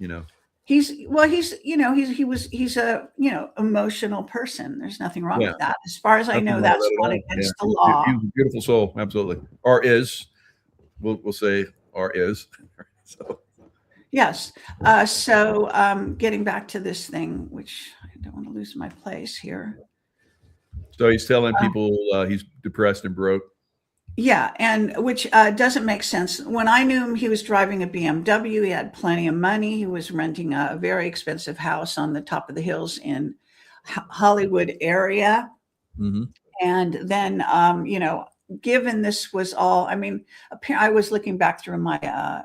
you know. He's he's a, emotional person. There's nothing wrong Yeah. with that. As far as I Nothing know, wrong with that's that at not all. Yeah. against the law. He's a beautiful soul. Absolutely. Or is. We'll say or is. So Yes. Getting back to this thing, which I don't want to lose my place here. so he's telling people he's depressed and broke. Yeah, and which doesn't make sense. When I knew him, he was driving a BMW. He had plenty of money. He was renting a very expensive house on the top of the hills in Hollywood area. Mm-hmm. And then, given this was all, I mean, I was looking back through I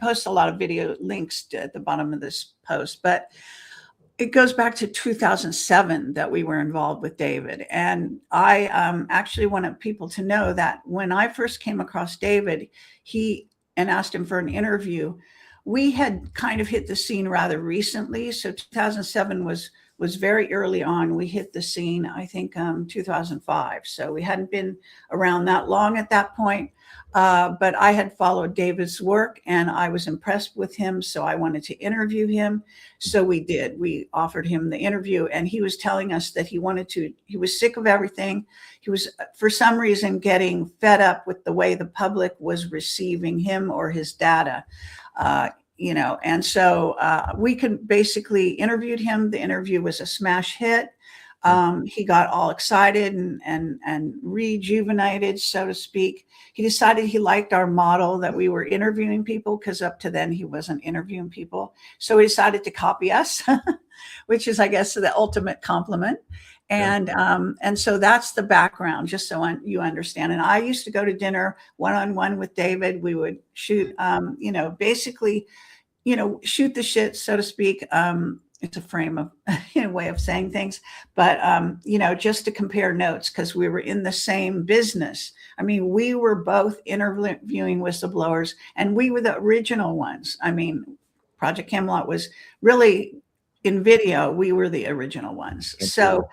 post a lot of video links at the bottom of this post, but it goes back to 2007 that we were involved with David. And I actually wanted people to know that when I first came across David, and asked him for an interview, we had kind of hit the scene rather recently. So 2007 was very early on. We hit the scene, I think, 2005. So we hadn't been around that long at that point. But I had followed David's work and I was impressed with him. So I wanted to interview him. So we did. We offered him the interview and he was telling us that he was sick of everything. He was, for some reason, getting fed up with the way the public was receiving him or his data. And so we could basically interviewed him. The interview was a smash hit. He got all excited and rejuvenated, so to speak. He decided he liked our model that we were interviewing people, because up to then he wasn't interviewing people. So he decided to copy us, which is, I guess, the ultimate compliment. And so that's the background, just so you understand. And I used to go to dinner one-on-one with David. We would shoot, basically, shoot the shit, so to speak. It's a frame of way of saying things, but just to compare notes, because we were in the same business. I mean, we were both interviewing whistleblowers, and we were the original ones. I mean, Project Camelot was really in video. We were the original ones. So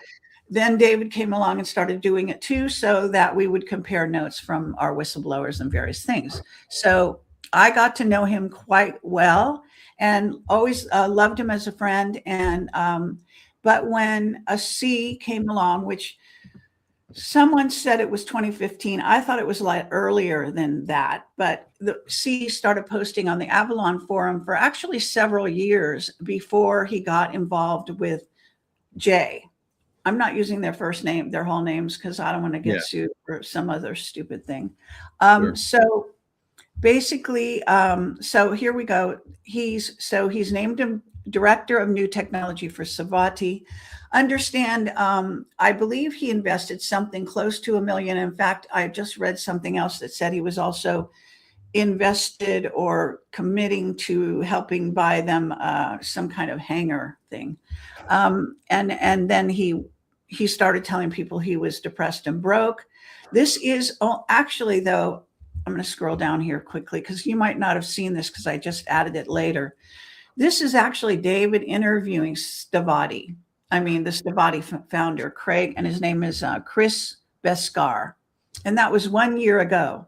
then David came along and started doing it too, so that we would compare notes from our whistleblowers and various things. So I got to know him quite well and always loved him as a friend. And but when a C came along, which someone said it was 2015, I thought it was a lot earlier than that. But the C started posting on the Avalon forum for actually several years before he got involved with J. I'm not using their whole names, because I don't want to get sued for some other stupid thing. So basically, so here we go. He's named him Director of New Technology for Savati. Understand, I believe he invested something close to $1 million. In fact, I just read something else that said he was also invested or committing to helping buy them some kind of hangar thing. And then he started telling people he was depressed and broke. This is actually, though, I'm going to scroll down here quickly, because you might not have seen this because I just added it later. This is actually David interviewing Stavati. I mean, the Stavati founder, Craig, and his name is Chris Beskar. And that was 1 year ago,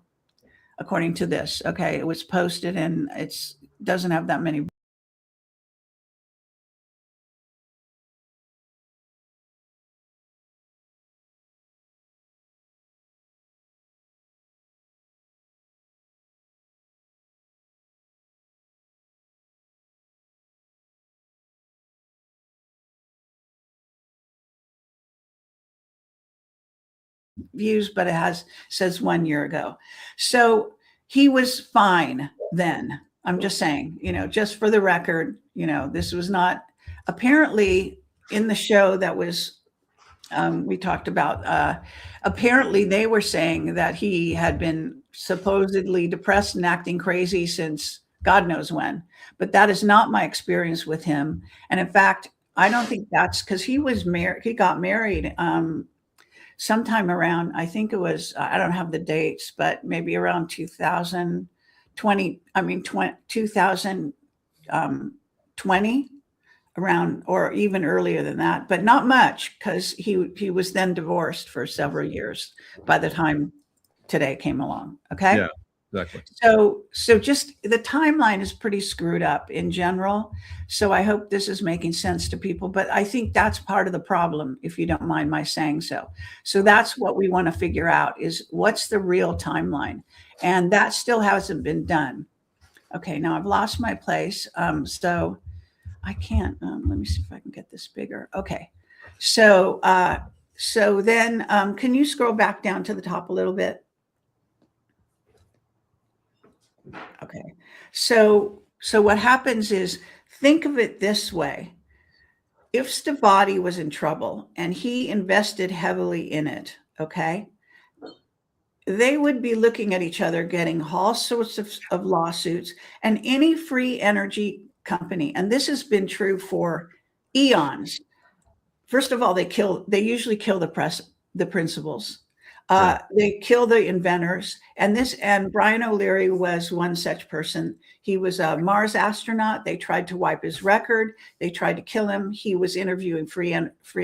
according to this. Okay, it was posted and it doesn't have that many. Views, but it says 1 year ago. So he was fine then. I'm just saying, just for the record, this was not apparently in the show that was we talked about. Apparently they were saying that he had been supposedly depressed and acting crazy since God knows when, but that is not my experience with him. And in fact, I don't think that's because he got married sometime around, I think it was, I don't have the dates, but maybe around 2020, around, or even earlier than that, but not much, because he was then divorced for several years by the time today came along. Okay. Yeah. exactly. So just the timeline is pretty screwed up in general. So I hope this is making sense to people, but I think that's part of the problem, if you don't mind my saying so. So that's what we want to figure out is what's the real timeline? And that still hasn't been done. Okay, now I've lost my place. So I can't, let me see if I can get this bigger. Okay. So then can you scroll back down to the top a little bit? Okay. So what happens is, think of it this way. If Stavati was in trouble and he invested heavily in it, okay, they would be looking at each other, getting all sorts of lawsuits, and any free energy company, and this has been true for eons. First of all, they usually kill the principals. Right. They kill the inventors, and Brian O'Leary was one such person. He was a Mars astronaut. They tried to wipe his record. They tried to kill him. He was interviewing free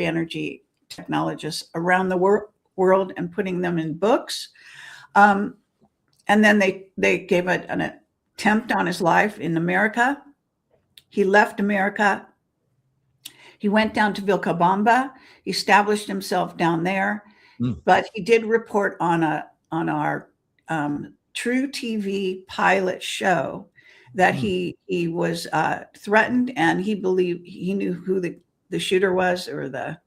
energy technologists around the world and putting them in books. And then they gave an attempt on his life in America. He left America. He went down to Vilcabamba, established himself down there. But he did report on our True TV pilot show that he was threatened, and he believed he knew who the shooter was, or the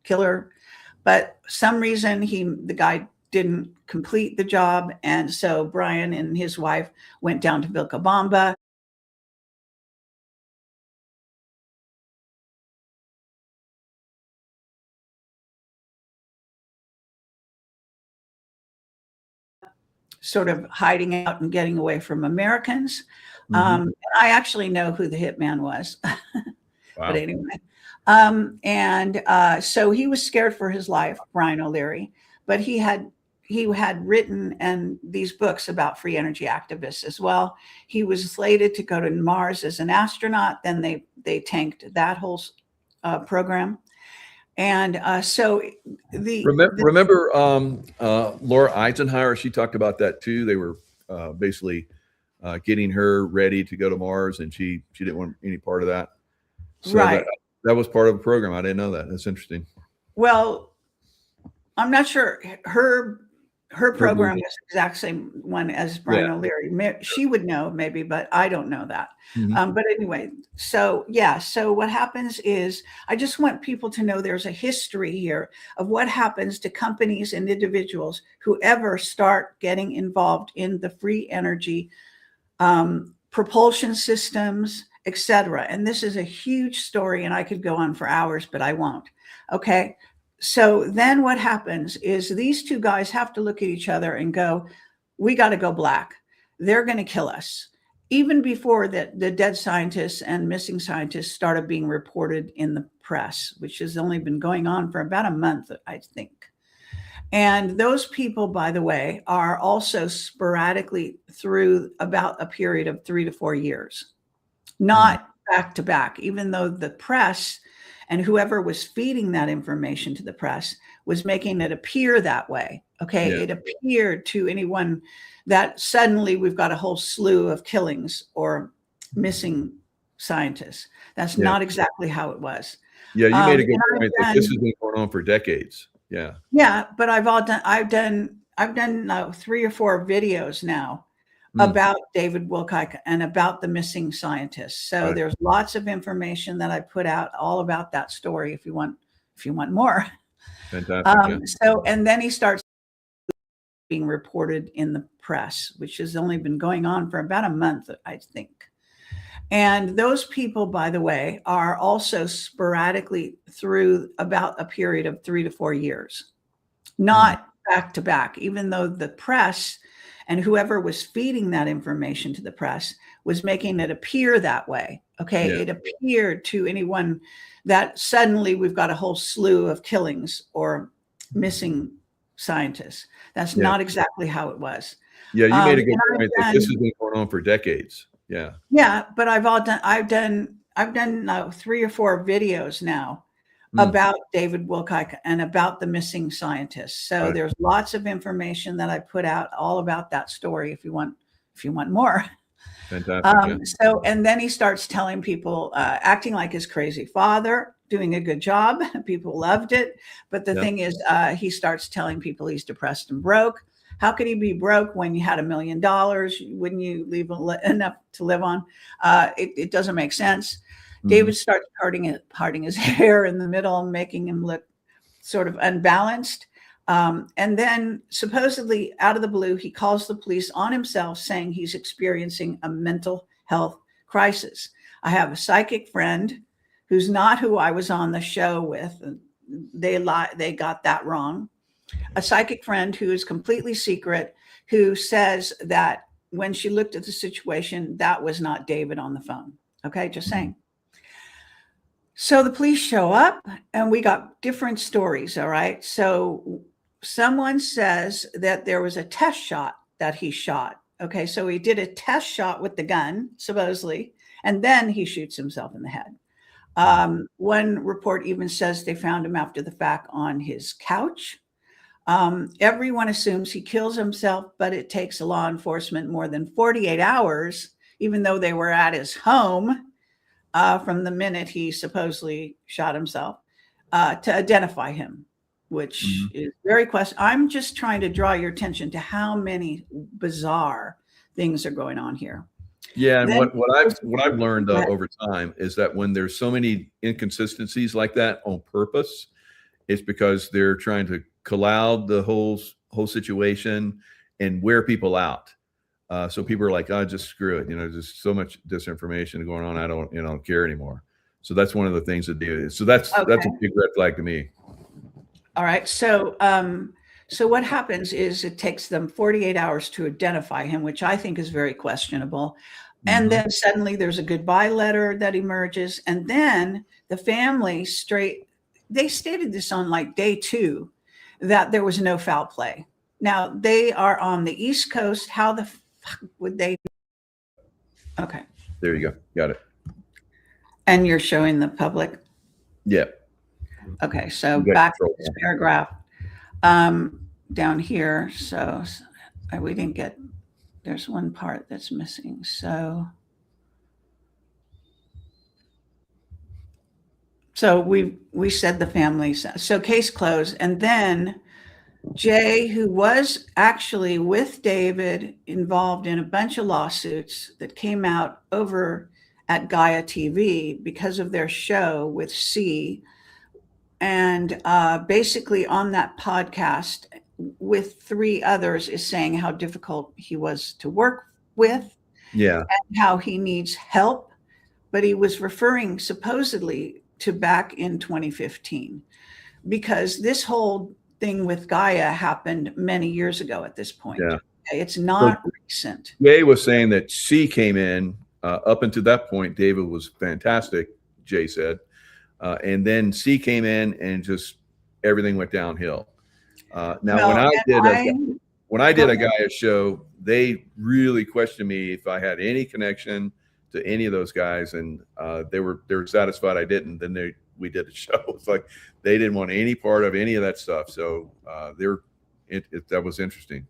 killer, but some reason the guy didn't complete the job, and so Brian and his wife went down to Vilcabamba. Sort of hiding out and getting away from Americans. I actually know who the hitman was, Wow. but anyway. So he was scared for his life, Brian O'Leary, but he had written these books about free energy activists as well. He was slated to go to Mars as an astronaut. Then they tanked that whole program. And so remember Laura Eisenhower, she talked about that too. They were basically getting her ready to go to Mars, and she didn't want any part of that. So right. That was part of the program. I didn't know that. That's interesting. Well, I'm not sure her program was the exact same one as Brian O'Leary. She would know maybe, but I don't know that. But anyway, so what happens is, I just want people to know there's a history here of what happens to companies and individuals who ever start getting involved in the free energy propulsion systems, etc. And this is a huge story, and I could go on for hours, but I won't. Okay. So then what happens is, these two guys have to look at each other and go, we got to go black. They're going to kill us. Even before that, the dead scientists and missing scientists started being reported in the press, which has only been going on for about a month, I think. And those people, by the way, are also sporadically through about a period of 3 to 4 years, not back to back, even though the press and whoever was feeding that information to the press was making it appear that way. Okay. It appeared to anyone that suddenly we've got a whole slew of killings or missing scientists. That's not exactly how it was. Yeah, you made a good point that this has been going on for decades. Yeah. Yeah, but I've done 3 or 4 videos now about the missing scientists. So there's lots of information that I put out all about that story if you want to know more. Okay. So and then about David Wilcock and about the missing scientists. So there's lots of information that I put out all about that story if you want more. Fantastic. So and then he starts being reported in the press, which has only been going on for about a month, I think. And those people, by the way, are also sporadically through about a period of 3 to 4 years, not back to back, even though the press and whoever was feeding that information to the press was making it appear that way. Okay. It appeared to anyone that suddenly we've got a whole slew of killings or missing scientists. That's not exactly how it was. Yeah, you made a good point that this has been going on for decades. Yeah. Yeah, but I've done 3 or 4 videos now about David Wilcock and about the missing scientists. So Right. there's lots of information that I put out all about that story if you want more. Fantastic. So, and then he starts telling people, acting like his crazy father, doing a good job. People loved it. But the thing is, he starts telling people he's depressed and broke. How could he be broke when you had $1 million? Wouldn't you leave enough to live on? It doesn't make sense. David starts parting his hair in the middle, making him look sort of unbalanced. And then supposedly out of the blue, he calls the police on himself, saying he's experiencing a mental health crisis. I have a psychic friend who's not who I was on the show with. They got that wrong. A psychic friend who is completely secret, who says that when she looked at the situation, that was not David on the phone. Okay, just saying. So the police show up and we got different stories. All right. So someone says that there was a test shot that he shot. Okay. So he did a test shot with the gun, supposedly, and then he shoots himself in the head. One report even says they found him after the fact on his couch. Everyone assumes he kills himself, but it takes law enforcement more than 48 hours, even though they were at his home from the minute he supposedly shot himself, to identify him, which is very questionable. I'm just trying to draw your attention to how many bizarre things are going on here. Yeah, and then, what I've learned over time is that when there's so many inconsistencies like that on purpose, it's because they're trying to cloud the whole situation and wear people out. So people are like, "Oh, just screw it." There's so much disinformation going on. I don't care anymore. So that's one of the things that do. So that's a big red flag to me. All right. So what happens is it takes them 48 hours to identify him, which I think is very questionable. And then suddenly there's a goodbye letter that emerges. And then the family they stated this on like day 2, that there was no foul play. Now they are on the East Coast. How the fuck would they? Okay. There you go. Got it. And you're showing the public? Yeah. Okay. So back to this paragraph down here. So we didn't get, there's one part that's missing. So we said the family, so case closed. And then Jay, who was actually with David, involved in a bunch of lawsuits that came out over at Gaia TV because of their show with C. And basically on that podcast with 3 others is saying how difficult he was to work with. Yeah. And how he needs help. But he was referring supposedly to back in 2015, because this whole thing with Gaia happened many years ago at this point. Yeah. It's not recent. Jay was saying that C came in. Up until that point, David was fantastic, Jay said. And then C came in and just everything went downhill. Now, when I did a Gaia show, they really questioned me if I had any connection to any of those guys, and they were satisfied I didn't. Then we did a show. It's like they didn't want any part of any of that stuff. So that was interesting.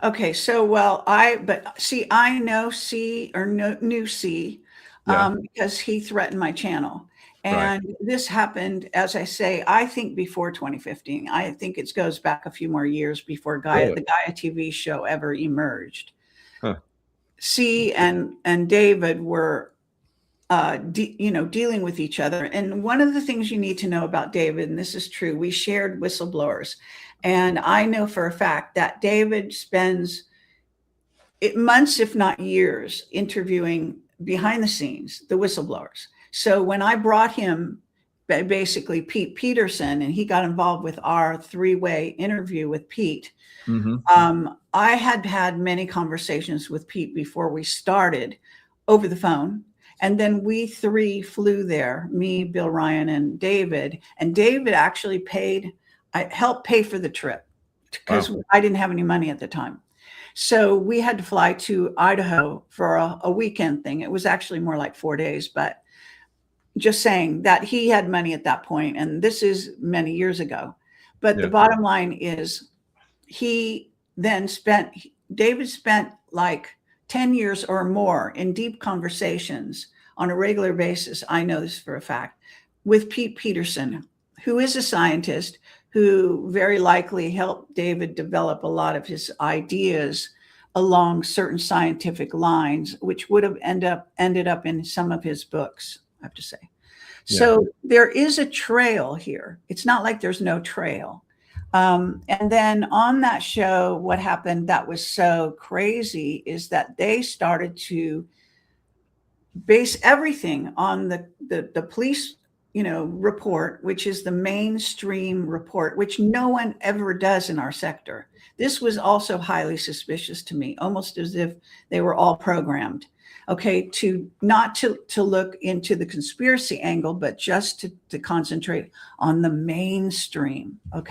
Okay, so I know C or knew C because he threatened my channel. And this happened, as I say, I think before 2015. I think it goes back a few more years before the Gaia TV show ever emerged. Huh. C and David were, dealing with each other. And one of the things you need to know about David, and this is true, we shared whistleblowers. And I know for a fact that David spends months, if not years, interviewing behind the scenes, the whistleblowers. So when I brought him, basically Pete Peterson, and he got involved with our 3-way interview with Pete, I had many conversations with Pete before we started over the phone. And then we 3 flew there, me, Bill Ryan, and David. And David actually helped pay for the trip because I didn't have any money at the time. So we had to fly to Idaho for a weekend thing. It was actually more like 4 days, but just saying that he had money at that point, and this is many years ago. But the Yeah. bottom line is David spent like 10 years or more in deep conversations on a regular basis. I know this for a fact, with Pete Peterson, who is a scientist who very likely helped David develop a lot of his ideas along certain scientific lines, which would have ended up in some of his books, I have to say. Yeah. So there is a trail here. It's not like there's no trail. And then on that show, what happened that was so crazy is that they started to base everything on the police, report, which is the mainstream report, which no one ever does in our sector. This was also highly suspicious to me, almost as if they were all programmed. Okay, to not to look into the conspiracy angle, but just to concentrate on the mainstream. Okay.